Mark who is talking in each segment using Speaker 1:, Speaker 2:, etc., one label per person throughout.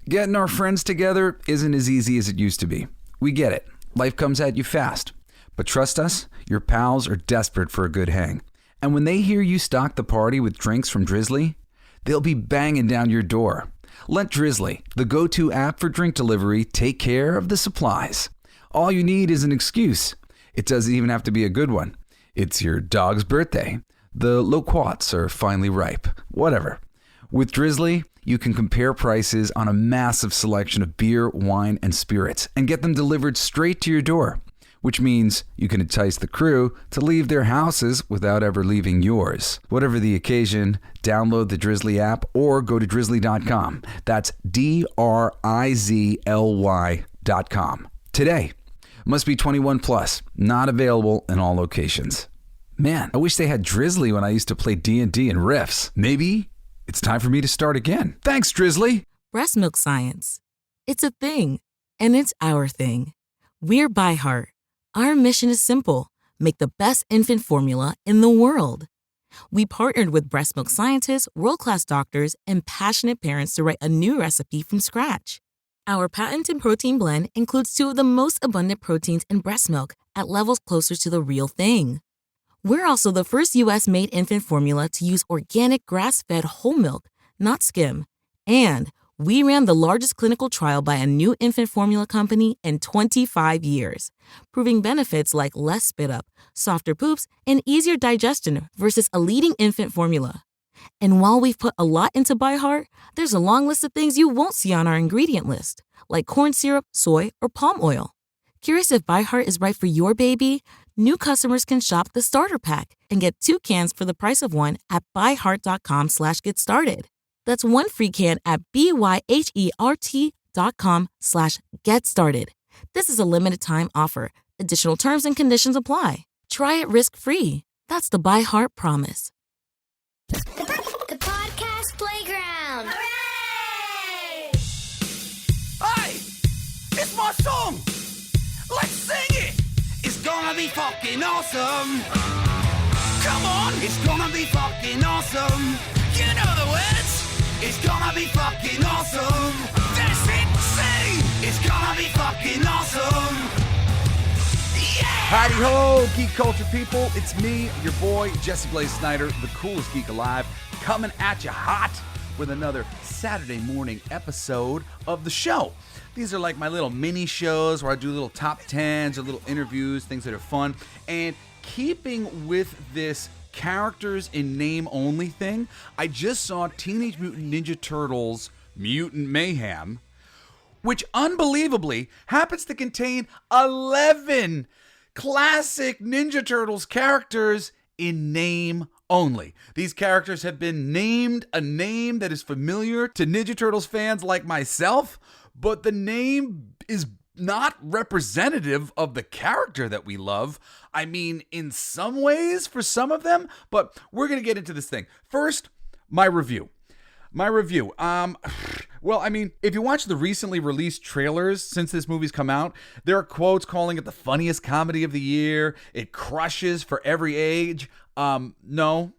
Speaker 1: Getting our friends together isn't as easy as it used to be. We get it. Life comes at you fast. But trust us, your pals are desperate for a good hang. And when they hear you stock the party with drinks from Drizzly, they'll be banging down your door. Let Drizzly, the go-to app for drink delivery, take care of the supplies. All you need is an excuse. It doesn't even have to be a good one. It's your dog's birthday. The loquats are finally ripe. Whatever. With Drizzly, you can compare prices on a massive selection of beer, wine, and spirits and get them delivered straight to your door, which means you can entice the crew to leave their houses without ever leaving yours. Whatever the occasion, download the Drizzly app or go to drizzly.com. That's DRIZLY.com. Today. Must be 21 plus. Not available in all locations. Man, I wish they had Drizzly when I used to play D&D and Riffs. Maybe it's time for me to start again. Thanks, Drizzly.
Speaker 2: Breast milk science. It's a thing, and it's our thing. We're By Heart. Our mission is simple. Make the best infant formula in the world. We partnered with breast milk scientists, world-class doctors, and passionate parents to write a new recipe from scratch. Our patented protein blend includes 2 of the most abundant proteins in breast milk at levels closer to the real thing. We're also the first U.S.-made infant formula to use organic grass-fed whole milk, not skim. And we ran the largest clinical trial by a new infant formula company in 25 years, proving benefits like less spit-up, softer poops, and easier digestion versus a leading infant formula. And while we've put a lot into By Heart, there's a long list of things you won't see on our ingredient list, like corn syrup, soy, or palm oil. Curious if By Heart is right for your baby? New customers can shop the starter pack and get 2 cans for the price of 1 at byheart.com/getstarted. That's 1 free can at byheart.com/getstarted. This is a limited time offer. Additional terms and conditions apply. Try it risk-free. That's the By Heart promise.
Speaker 3: The podcast playground.
Speaker 4: Hooray! Hey, it's my song. Let's sing it. It's gonna be fucking awesome. Come on, it's gonna be fucking awesome. You know the words. It's gonna be fucking awesome. That's it, sing. It's gonna be fucking awesome. Yeah!
Speaker 1: Howdy ho, geek culture people. It's me, your boy, Jesse Blaze Snider, the Coolest Geek Alive, coming at you hot with another Saturday morning episode of the show. These are like my little mini shows where I do little top 10s or little interviews, things that are fun. And keeping with this characters in name only thing, I just saw Teenage Mutant Ninja Turtles Mutant Mayhem, which unbelievably happens to contain 11 classic Ninja Turtles characters in name only. These characters have been named a name that is familiar to Ninja Turtles fans like myself, but the name is not representative of the character that we love. I mean, in some ways for some of them, but we're going to get into this thing. First, my review. Well, I mean, if you watch the recently released trailers since this movie's come out, there are quotes calling it the funniest comedy of the year. It crushes for every age. No,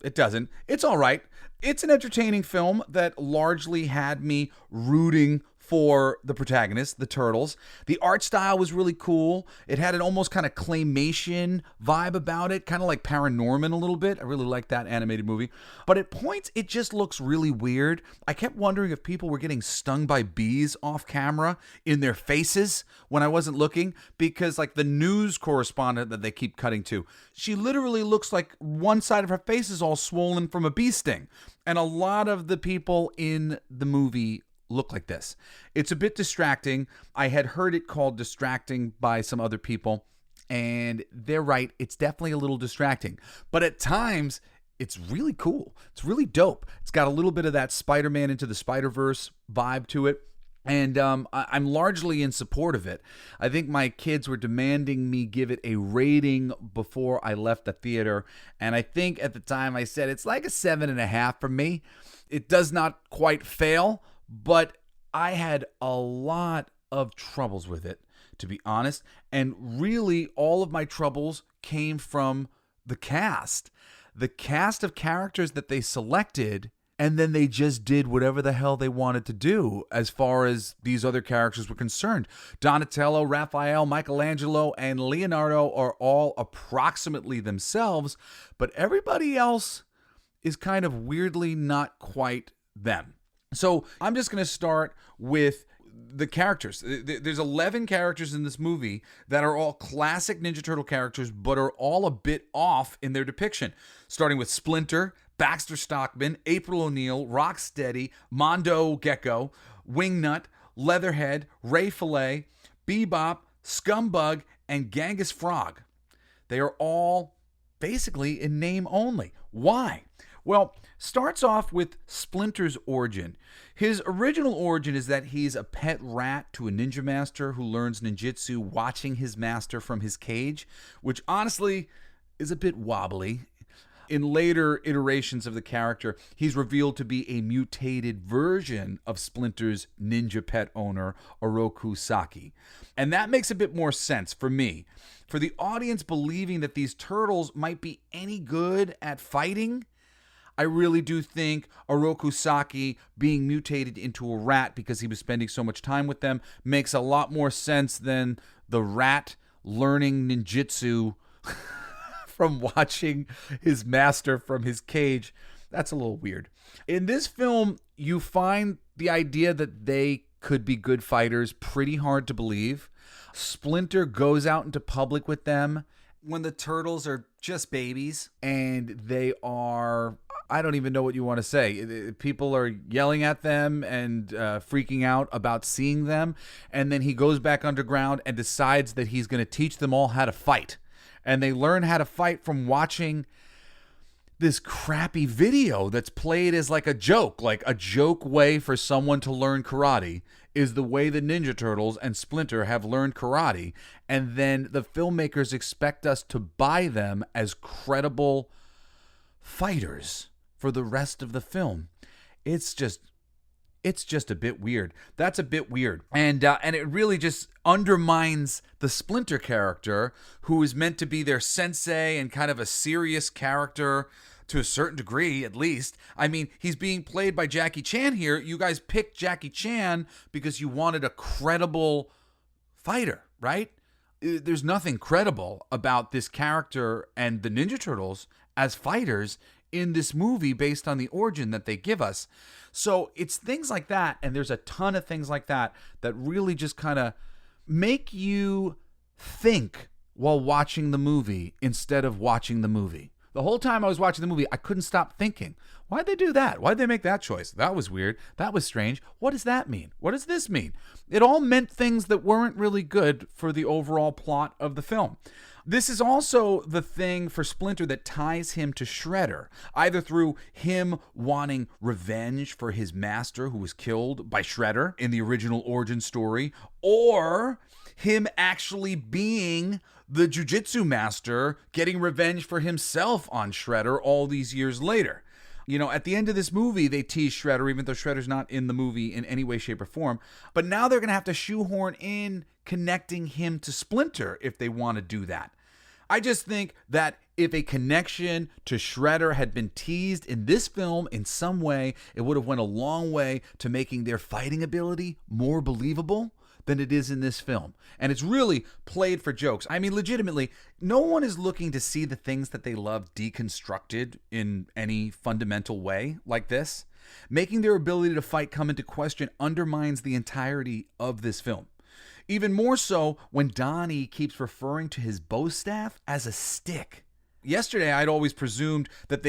Speaker 1: it doesn't. It's all right. It's an entertaining film that largely had me rooting for the protagonist, the Turtles. The art style was really cool. It had an almost kind of claymation vibe about it, kind of like Paranorman a little bit. I really like that animated movie. But at points, it just looks really weird. I kept wondering if people were getting stung by bees off camera in their faces when I wasn't looking, because like the news correspondent that they keep cutting to, she literally looks like one side of her face is all swollen from a bee sting. And a lot of the people in the movie look like this. It's a bit distracting. I had heard it called distracting by some other people, and they're right. It's definitely a little distracting, but at times it's really cool. It's really dope. It's got a little bit of that Spider-Man Into the Spider-Verse vibe to it, and I'm largely in support of it. I think my kids were demanding me give it a rating before I left the theater, and I think at the time I said it's like a 7.5 for me. It does not quite fail, but I had a lot of troubles with it, to be honest. And really, all of my troubles came from the cast. The cast of characters that they selected And then they just did whatever the hell they wanted to do as far as these other characters were concerned. Donatello, Raphael, Michelangelo, and Leonardo are all approximately themselves, but everybody else is kind of weirdly not quite them. So I'm just going to start with the characters. There's 11 characters in this movie that are all classic Ninja Turtle characters, but are all a bit off in their depiction. Starting with Splinter, Baxter Stockman, April O'Neil, Rocksteady, Mondo Gecko, Wingnut, Leatherhead, Ray Fillet, Bebop, Scumbug, and Genghis Frog. They are all basically in name only. Why? Well, starts off with Splinter's origin. His original origin is that he's a pet rat to a ninja master who learns ninjutsu watching his master from his cage, which honestly is a bit wobbly. In later iterations of the character, he's revealed to be a mutated version of Splinter's ninja pet owner, Oroku Saki. And that makes a bit more sense for me. For the audience believing that these turtles might be any good at fighting, I really do think Oroku Saki being mutated into a rat because he was spending so much time with them makes a lot more sense than the rat learning ninjutsu from watching his master from his cage. That's a little weird. In this film, you find the idea that they could be good fighters pretty hard to believe. Splinter goes out into public with them when the turtles are just babies, and they are, I don't even know what you want to say. People are yelling at them and freaking out about seeing them, and then he goes back underground and decides that he's going to teach them all how to fight. And they learn how to fight from watching this crappy video that's played as like a joke way for someone to learn karate is the way the Ninja Turtles and Splinter have learned karate. And then the filmmakers expect us to buy them as credible fighters for the rest of the film. It's just a bit weird. That's a bit weird. And it really just undermines the Splinter character, who is meant to be their sensei and kind of a serious character to a certain degree, at least. I mean, he's being played by Jackie Chan here. You guys picked Jackie Chan because you wanted a credible fighter, right? There's nothing credible about this character and the Ninja Turtles as fighters in this movie based on the origin that they give us. So it's things like that, and there's a ton of things like that that really just kind of make you think while watching the movie instead of watching the movie. The whole time I was watching the movie, I couldn't stop thinking, why'd they do that? Why'd they make that choice? That was weird. That was strange. What does that mean? What does this mean? It all meant things that weren't really good for the overall plot of the film. This is also the thing for Splinter that ties him to Shredder, either through him wanting revenge for his master who was killed by Shredder in the original origin story, or him actually being the jiu-jitsu master getting revenge for himself on Shredder all these years later. You know, at the end of this movie, they tease Shredder, even though Shredder's not in the movie in any way, shape, or form. But now they're going to have to shoehorn in connecting him to Splinter if they want to do that. I just think that if a connection to Shredder had been teased in this film in some way, it would have went a long way to making their fighting ability more believable than it is in this film. And it's really played for jokes. I mean, legitimately, no one is looking to see the things that they love deconstructed in any fundamental way like this. Making their ability to fight come into question undermines the entirety of this film. Even more so when Donnie keeps referring to his bow staff as a stick. Yesterday, I'd always presumed that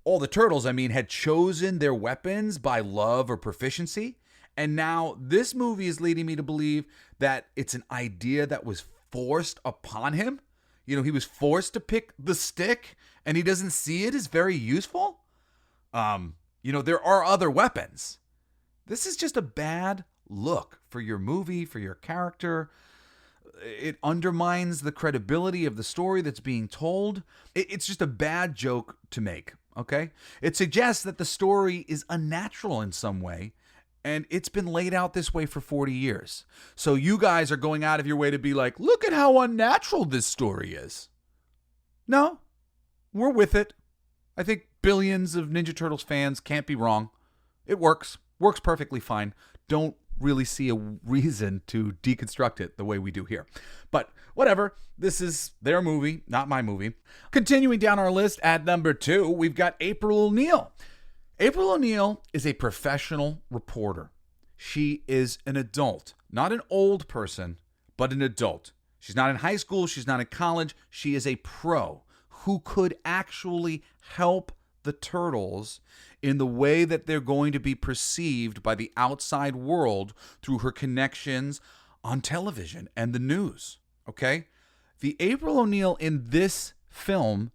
Speaker 1: all the turtles, had chosen their weapons by love or proficiency. And now this movie is leading me to believe that it's an idea that was forced upon him. You know, he was forced to pick the stick and he doesn't see it as very useful. There are other weapons. This is just a bad look for your movie, for your character. It undermines the credibility of the story that's being told. It's just a bad joke to make, okay? It suggests that the story is unnatural in some way, and it's been laid out this way for 40 years. So you guys are going out of your way to be like, look at how unnatural this story is. No, we're with it. I think billions of Ninja Turtles fans can't be wrong. It works perfectly fine. Don't really see a reason to deconstruct it the way we do here. But whatever, this is their movie, not my movie. Continuing down our list at number 2, we've got April O'Neil. April O'Neil is a professional reporter. She is an adult, not an old person, but an adult. She's not in high school, she's not in college, she is a pro who could actually help the Turtles in the way that they're going to be perceived by the outside world through her connections on television and the news, okay? The April O'Neil in this film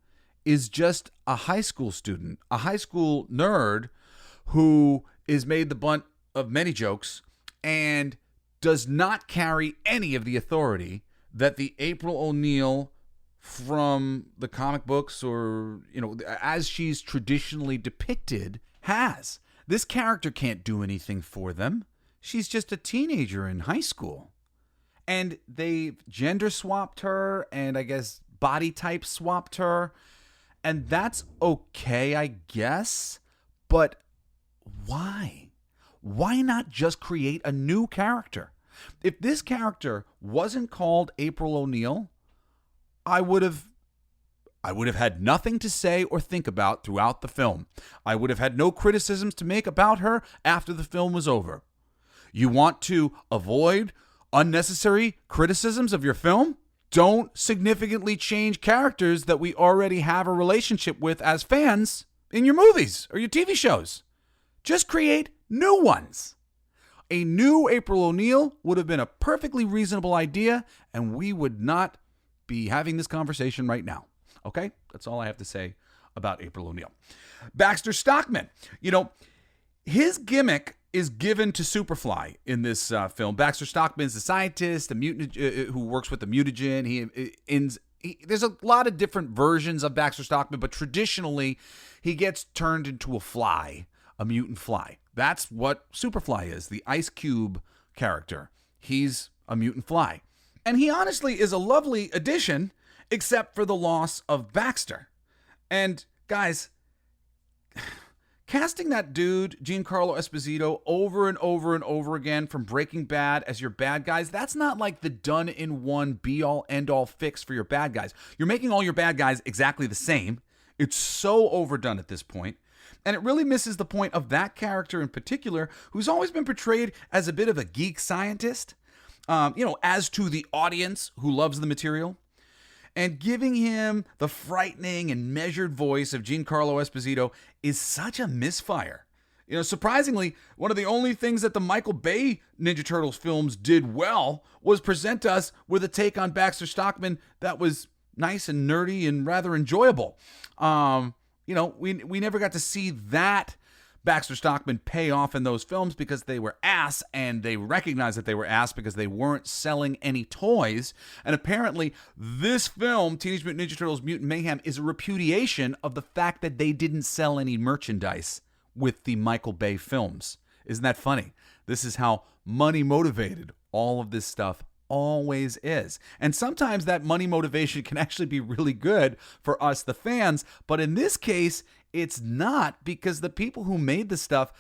Speaker 1: is just a high school student, a high school nerd who is made the butt of many jokes and does not carry any of the authority that the April O'Neil from the comic books or, as she's traditionally depicted has. This character can't do anything for them. She's just a teenager in high school. And they've gender swapped her and I guess body type swapped her. And that's okay, I guess. But why? Why not just create a new character? If this character wasn't called April O'Neil, I would have had nothing to say or think about throughout the film. I would have had no criticisms to make about her after the film was over. You want to avoid unnecessary criticisms of your film? Don't significantly change characters that we already have a relationship with as fans in your movies or your TV shows. Just create new ones. A new April O'Neil would have been a perfectly reasonable idea, and we would not be having this conversation right now. Okay? That's all I have to say about April O'Neil. Baxter Stockman. His gimmick is given to Superfly in this film. Baxter Stockman is a scientist, a mutant who works with the mutagen. There's a lot of different versions of Baxter Stockman, but traditionally he gets turned into a fly, a mutant fly. That's what Superfly is, the Ice Cube character. He's a mutant fly. And he honestly is a lovely addition, except for the loss of Baxter. And guys, casting that dude, Giancarlo Esposito, over and over and over again from Breaking Bad as your bad guys, that's not like the done-in-one be-all, end-all fix for your bad guys. You're making all your bad guys exactly the same. It's so overdone at this point. And it really misses the point of that character in particular, who's always been portrayed as a bit of a geek scientist, as to the audience who loves the material. And giving him the frightening and measured voice of Giancarlo Esposito is such a misfire. Surprisingly, one of the only things that the Michael Bay Ninja Turtles films did well was present us with a take on Baxter Stockman that was nice and nerdy and rather enjoyable. We never got to see that Baxter Stockman pay off in those films because they were ass, and they recognized that they were ass because they weren't selling any toys. And apparently this film, Teenage Mutant Ninja Turtles Mutant Mayhem, is a repudiation of the fact that they didn't sell any merchandise with the Michael Bay films. Isn't that funny? This is how money motivated all of this stuff always is. And sometimes that money motivation can actually be really good for us, the fans. But in this case, it's not, because the people who made the stuff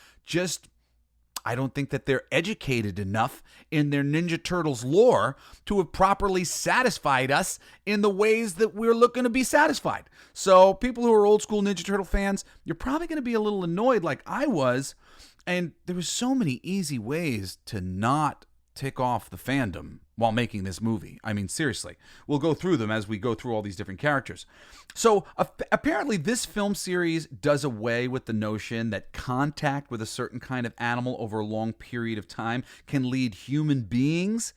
Speaker 1: I don't think that they're educated enough in their Ninja Turtles lore to have properly satisfied us in the ways that we're looking to be satisfied. So people who are old school Ninja Turtle fans, you're probably going to be a little annoyed like I was. And there were so many easy ways to not tick off the fandom while making this movie. I mean, seriously, we'll go through them as we go through all these different characters. So apparently this film series does away with the notion that contact with a certain kind of animal over a long period of time can lead human beings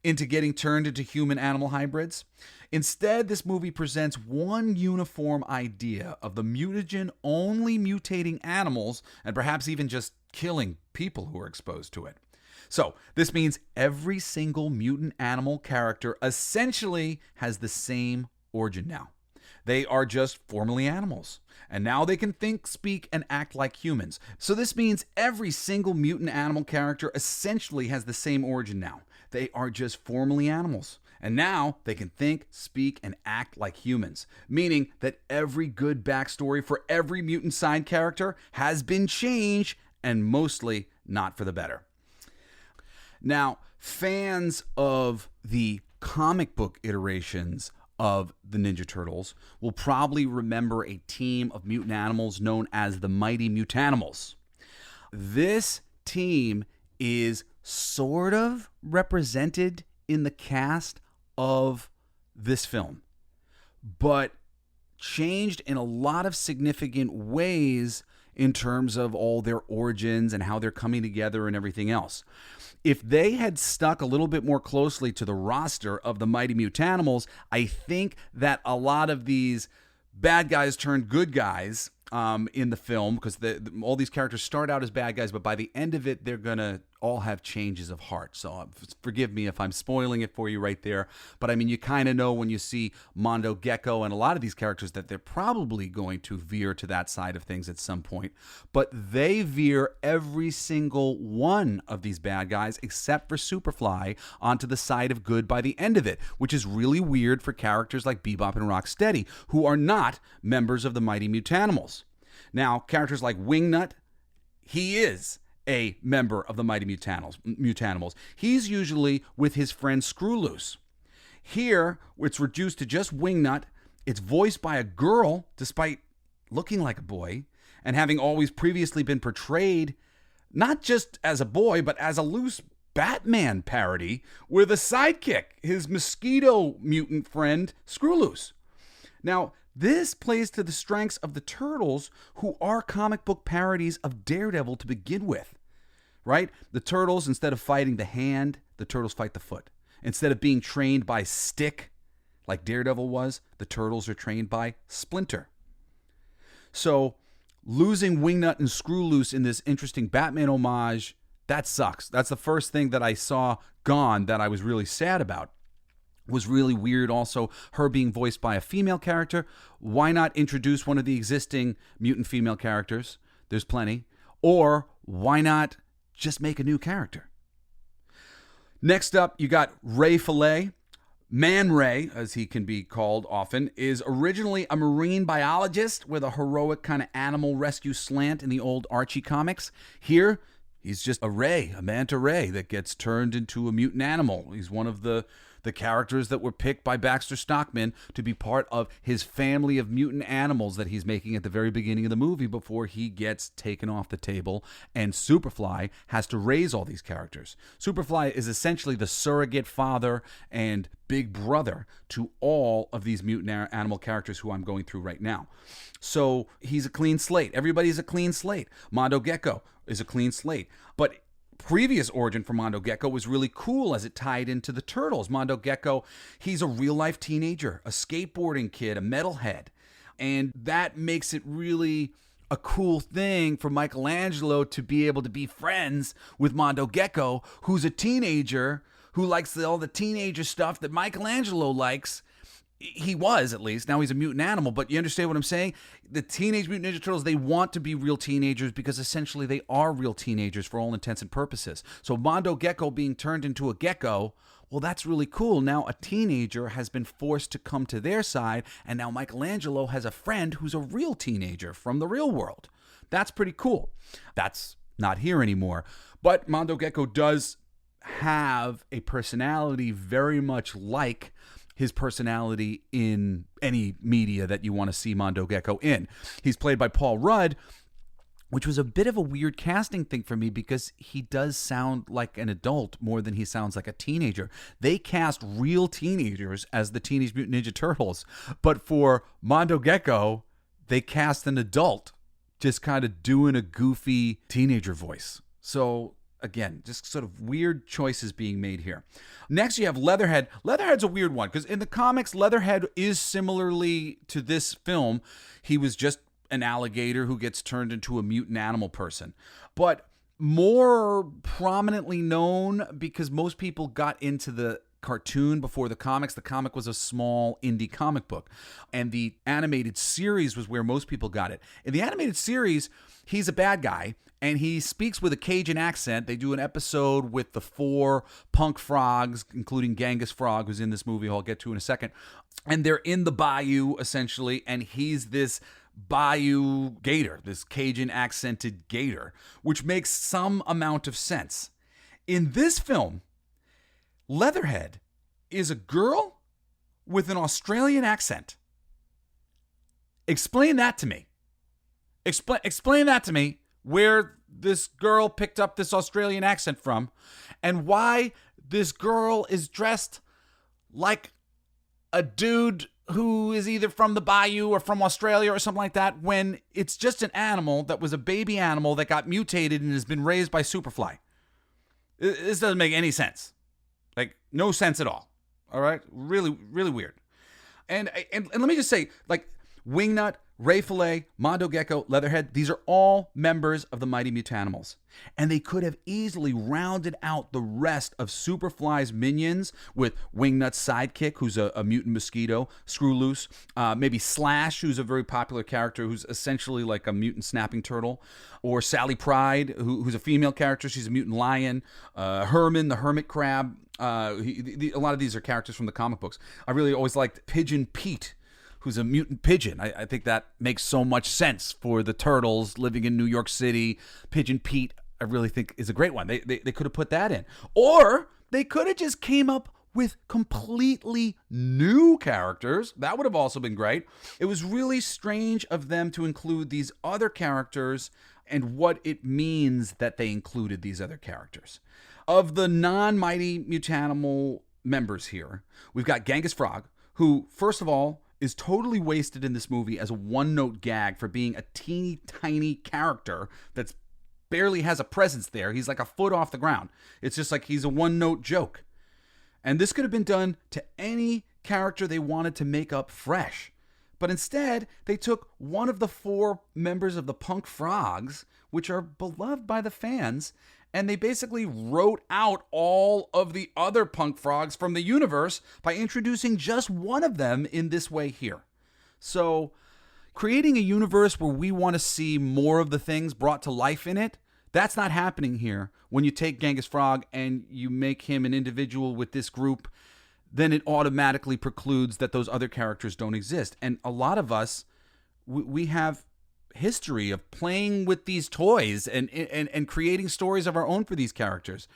Speaker 1: into getting turned into human-animal hybrids. Instead, this movie presents one uniform idea of the mutagen only mutating animals and perhaps even just killing people who are exposed to it. So this means every single mutant animal character essentially has the same origin now. They are just formerly animals, and now they can think, speak, and act like humans. So this means every single mutant animal character essentially has the same origin now. They are just formerly animals, And now they can think, speak, and act like humans, meaning that every good backstory for every mutant side character has been changed, and mostly not for the better. Now, fans of the comic book iterations of the Ninja Turtles will probably remember a team of mutant animals known as the Mighty Mutanimals. This team is sort of represented in the cast of this film, but changed in a lot of significant ways in terms of all their origins and how they're coming together and everything else. If they had stuck a little bit more closely to the roster of the Mighty Mutanimals, I think that a lot of these bad guys turned good guys in the film, because all these characters start out as bad guys, but by the end of it, they're going to all have changes of heart. So forgive me if I'm spoiling it for you right there. But I mean, you kind of know when you see Mondo Gecko and a lot of these characters that they're probably going to veer to that side of things at some point. But they veer every single one of these bad guys, except for Superfly, onto the side of good by the end of it, which is really weird for characters like Bebop and Rocksteady, who are not members of the Mighty Mutanimals. Now, characters like Wingnut, he is a member of the Mighty Mutanimals. He's usually with his friend Screwloose. Here, it's reduced to just Wingnut. It's voiced by a girl, despite looking like a boy, and having always previously been portrayed not just as a boy, but as a loose Batman parody with a sidekick, his mosquito mutant friend, Screwloose. Now, this plays to the strengths of the Turtles, who are comic book parodies of Daredevil to begin with, right? The Turtles, instead of fighting the hand, the Turtles fight the foot. Instead of being trained by Stick, like Daredevil was, the Turtles are trained by Splinter. So, losing Wingnut and Screwloose in this interesting Batman homage, that sucks. That's the first thing that I saw gone that I was really sad about. Was really weird also, her being voiced by a female character. Why not introduce one of the existing mutant female characters? There's plenty. Or why not just make a new character? Next up, you got Ray Fillet. Man Ray, as he can be called often, is originally a marine biologist with a heroic kind of animal rescue slant in the old Archie comics. Here, he's just a ray, a manta ray that gets turned into a mutant animal. He's one of the characters that were picked by Baxter Stockman to be part of his family of mutant animals that he's making at the very beginning of the movie before he gets taken off the table, and Superfly has to raise all these characters. Superfly is essentially the surrogate father and big brother to all of these mutant animal characters who I'm going through right now. So he's a clean slate. Everybody's a clean slate. Mondo Gecko is a clean slate. But previous origin for Mondo Gecko was really cool as it tied into the Turtles. Mondo Gecko, he's a real-life teenager, a skateboarding kid, a metalhead. And that makes it really a cool thing for Michelangelo to be able to be friends with Mondo Gecko, who's a teenager who likes all the teenager stuff that Michelangelo likes. He was, at least. Now he's a mutant animal, but you understand what I'm saying? The Teenage Mutant Ninja Turtles, they want to be real teenagers because essentially they are real teenagers for all intents and purposes. So Mondo Gecko being turned into a gecko, well, that's really cool. Now a teenager has been forced to come to their side, and now Michelangelo has a friend who's a real teenager from the real world. That's pretty cool. That's not here anymore. But Mondo Gecko does have a personality very much like his personality in any media that you want to see Mondo Gecko in. He's played by Paul Rudd, which was a bit of a weird casting thing for me because he does sound like an adult more than he sounds like a teenager. They cast real teenagers as the Teenage Mutant Ninja Turtles, but for Mondo Gecko, they cast an adult just kind of doing a goofy teenager voice. So again, just sort of weird choices being made here. Next, you have Leatherhead. Leatherhead's a weird one because in the comics, Leatherhead is similarly to this film. He was just an alligator who gets turned into a mutant animal person. But more prominently known because most people got into the cartoon before the comics. The comic was a small indie comic book, and the animated series was where most people got it. In the animated series, he's a bad guy, and he speaks with a Cajun accent. They do an episode with the 4 punk frogs, including Genghis Frog, who's in this movie, I'll get to in a second. And they're in the bayou, essentially, and he's this bayou gator, this Cajun accented gator, which makes some amount of sense. In this film, Leatherhead is a girl with an Australian accent. Explain that to me. Explain that to me, where this girl picked up this Australian accent from, and why this girl is dressed like a dude who is either from the bayou or from Australia or something like that, when it's just an animal that was a baby animal that got mutated and has been raised by Superfly. This doesn't make any sense. Like, no sense at all. All right? Really, really weird. And let me just say, like, Wingnut, Ray Fillet, Mondo Gecko, Leatherhead, these are all members of the Mighty Mutanimals. And they could have easily rounded out the rest of Superfly's minions with Wingnut's sidekick, who's a mutant mosquito, Screw Loose, maybe Slash, who's a very popular character, who's essentially like a mutant snapping turtle, or Sally Pride, who's a female character, she's a mutant lion, Herman, the hermit crab. A lot of these are characters from the comic books. I really always liked Pigeon Pete, who's a mutant pigeon. I think that makes so much sense for the Turtles living in New York City. Pigeon Pete, I really think, is a great one. They could have put that in. Or they could have just came up with completely new characters. That would have also been great. It was really strange of them to include these other characters and what it means that they included these other characters. Of the non-Mighty Mutanimal members here, we've got Genghis Frog, who, first of all, is totally wasted in this movie as a one-note gag for being a teeny tiny character that's barely has a presence there. He's like a foot off the ground. It's just like he's a one-note joke. And this could have been done to any character they wanted to make up fresh. But instead, they took one of the 4 members of the Punk Frogs, which are beloved by the fans, and they basically wrote out all of the other Punk Frogs from the universe by introducing just one of them in this way here. So, creating a universe where we want to see more of the things brought to life in it, that's not happening here. When you take Genghis Frog and you make him an individual with this group, then it automatically precludes that those other characters don't exist. And a lot of us, we have history of playing with these toys and creating stories of our own for these characters,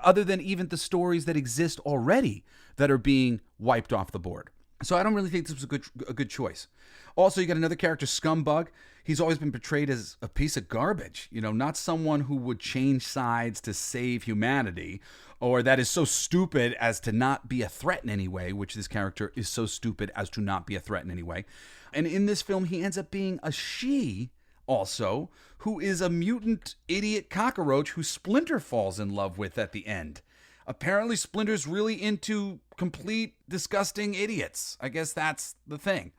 Speaker 1: other than even the stories that exist already that are being wiped off the board. So I don't really think this was a good choice. Also, you got another character, Scumbug. He's always been portrayed as a piece of garbage, not someone who would change sides to save humanity, or that is so stupid as to not be a threat in any way, which this character is so stupid as to not be a threat in any way. And in this film, he ends up being a she also, who is a mutant idiot cockroach who Splinter falls in love with at the end. Apparently, Splinter's really into complete disgusting idiots. I guess that's the thing.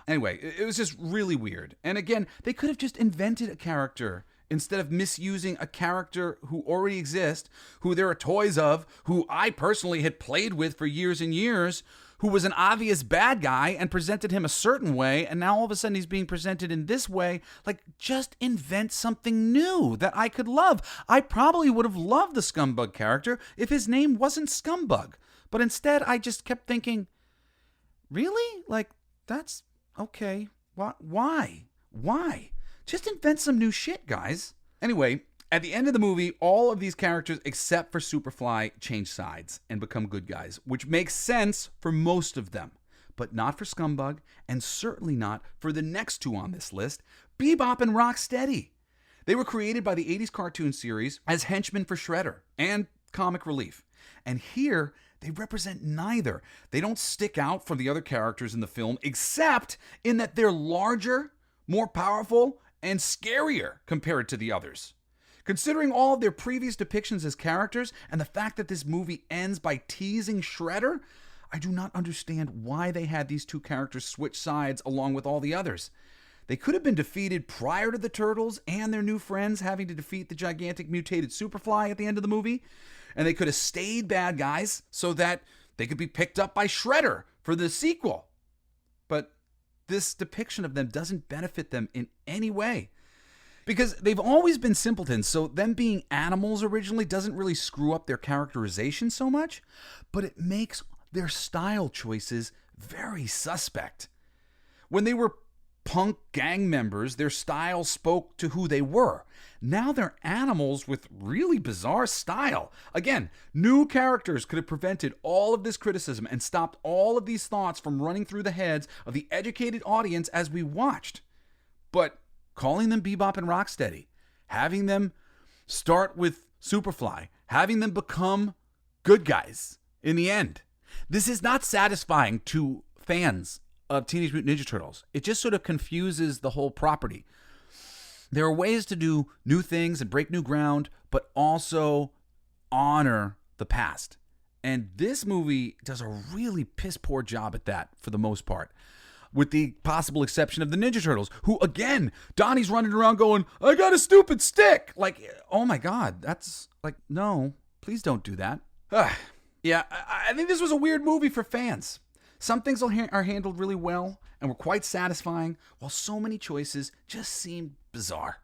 Speaker 1: Anyway, it was just really weird. And again, they could have just invented a character instead of misusing a character who already exists, who there are toys of, who I personally had played with for years and years, who was an obvious bad guy and presented him a certain way, and now all of a sudden he's being presented in this way. Like, just invent something new that I could love. I probably would have loved the Scumbug character if his name wasn't Scumbug. But instead, I just kept thinking, really? Like, that's okay. Why? Just invent some new shit, guys. Anyway, at the end of the movie, all of these characters, except for Superfly, change sides and become good guys, which makes sense for most of them, but not for Scumbug, and certainly not for the next 2 on this list, Bebop and Rocksteady. They were created by the 80s cartoon series as henchmen for Shredder and comic relief. And here, they represent neither. They don't stick out from the other characters in the film, except in that they're larger, more powerful, and scarier compared to the others. Considering all of their previous depictions as characters and the fact that this movie ends by teasing Shredder, I do not understand why they had these 2 characters switch sides along with all the others. They could have been defeated prior to the Turtles and their new friends having to defeat the gigantic mutated Superfly at the end of the movie, and they could have stayed bad guys so that They could be picked up by Shredder for the sequel. But this depiction of them doesn't benefit them in any way. Because they've always been simpletons, so them being animals originally doesn't really screw up their characterization so much, but it makes their style choices very suspect. When they were punk gang members, their style spoke to who they were. Now they're animals with really bizarre style. Again, new characters could have prevented all of this criticism and stopped all of these thoughts from running through the heads of the educated audience as we watched. But calling them Bebop and Rocksteady, having them start with Superfly, having them become good guys in the end, this is not satisfying to fans of Teenage Mutant Ninja Turtles. It just sort of confuses the whole property. There are ways to do new things and break new ground, but also honor the past. And this movie does a really piss poor job at that for the most part. With the possible exception of the Ninja Turtles, who, again, Donnie's running around going, I got a stupid stick. Like, oh my God, that's like, no, please don't do that. Yeah, I think this was a weird movie for fans. Some things are handled really well and were quite satisfying, while so many choices just seemed bizarre.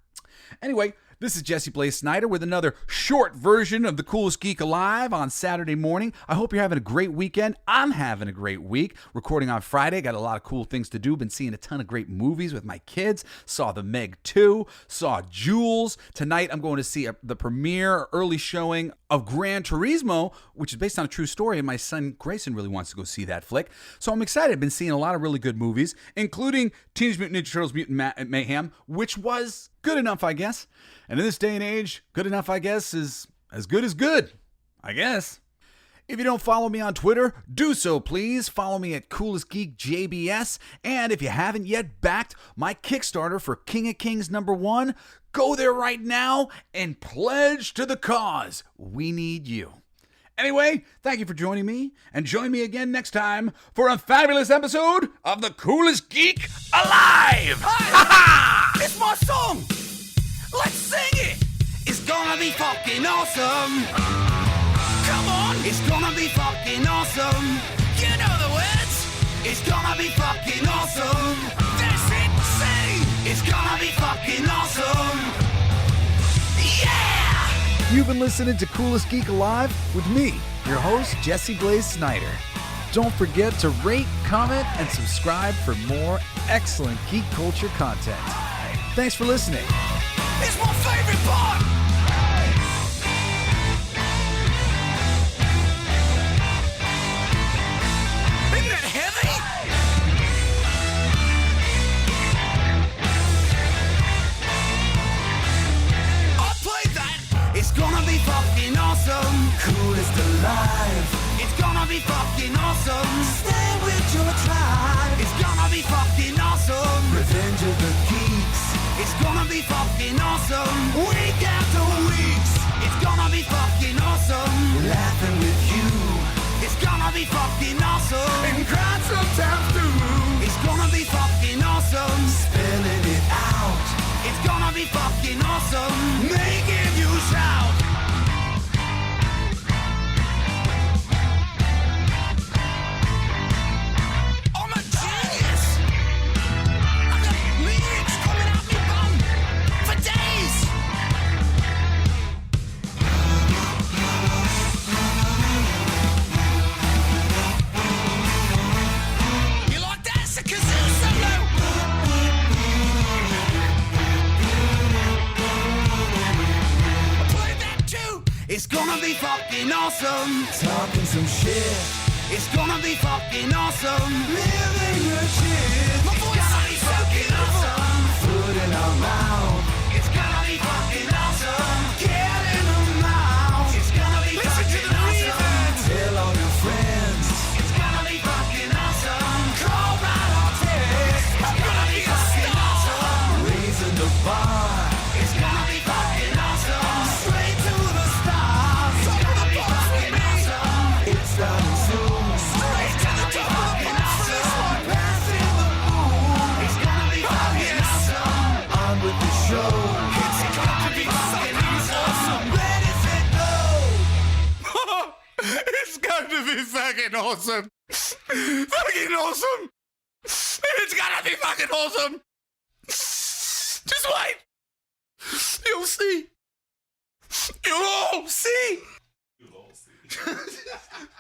Speaker 1: Anyway, this is Jesse Blaze Snider with another short version of the Coolest Geek Alive on Saturday morning. I hope you're having a great weekend. I'm having a great week. Recording on Friday. Got a lot of cool things to do. Been seeing a ton of great movies with my kids. Saw The Meg 2. Saw Jules. Tonight I'm going to see the premiere early showing of Gran Turismo, which is based on a true story, and my son Grayson really wants to go see that flick. So I'm excited. I've been seeing a lot of really good movies, including Teenage Mutant Ninja Turtles Mutant Mayhem, which was good enough, I guess. And in this day and age, good enough, I guess, is as good as good, I guess. If you don't follow me on Twitter, do so, please. Follow me at Coolest Geek JBS. And if you haven't yet backed my Kickstarter for King of Kings #1, go there right now and pledge to the cause. We need you. Anyway, thank you for joining me, and join me again next time for a fabulous episode of the Coolest Geek Alive!
Speaker 4: Hi! It's my song! Let's sing it! It's gonna be fucking awesome! Come on! It's gonna be fucking awesome! You know the words! It's gonna be fucking awesome! That's it! Sing! It's gonna be fucking awesome! Yeah!
Speaker 1: You've been listening to Coolest Geek Alive with me, your host, Jesse Blaze Snider. Don't forget to rate, comment, and subscribe for more excellent geek culture content. Thanks for listening.
Speaker 4: It's my favorite part! Isn't that heavy? I played that! It's gonna be fucking awesome! Coolest alive! It's gonna be fucking awesome! Stay with your tribe! It's gonna be fucking awesome! Revenge of the Geeks! It's gonna be fucking awesome! Week after weeks! It's gonna be fucking awesome! Laughing with you! It's gonna be fucking awesome! And crying sometimes too! It's gonna be fucking awesome! Spelling it out! It's gonna be fucking awesome! Making you shout! I'm a genius! I got lyrics coming out me bum for days! You like that? It's a kazoo solo! I played that too! It's gonna be fucking awesome! Talking some shit! It's gonna be fucking awesome! Living your shit! My voice is fucking awesome! Food in our mouth! It's gonna be fucking awesome! Get in the mouth! It's gonna be fucking awesome! Tell all your friends! It's gonna be fucking awesome! Call right or text! It's gonna be fucking awesome! Raising the bar! It's gonna be fucking awesome! Straight to the stars! It's gonna be fucking awesome! It's starting soon! Straight to the top! Passing the moon! It's gonna be fucking awesome! On with the
Speaker 5: gonna be fucking awesome. Fucking awesome. It's gonna be fucking awesome. Just wait. You'll see. You'll all see. You'll all see.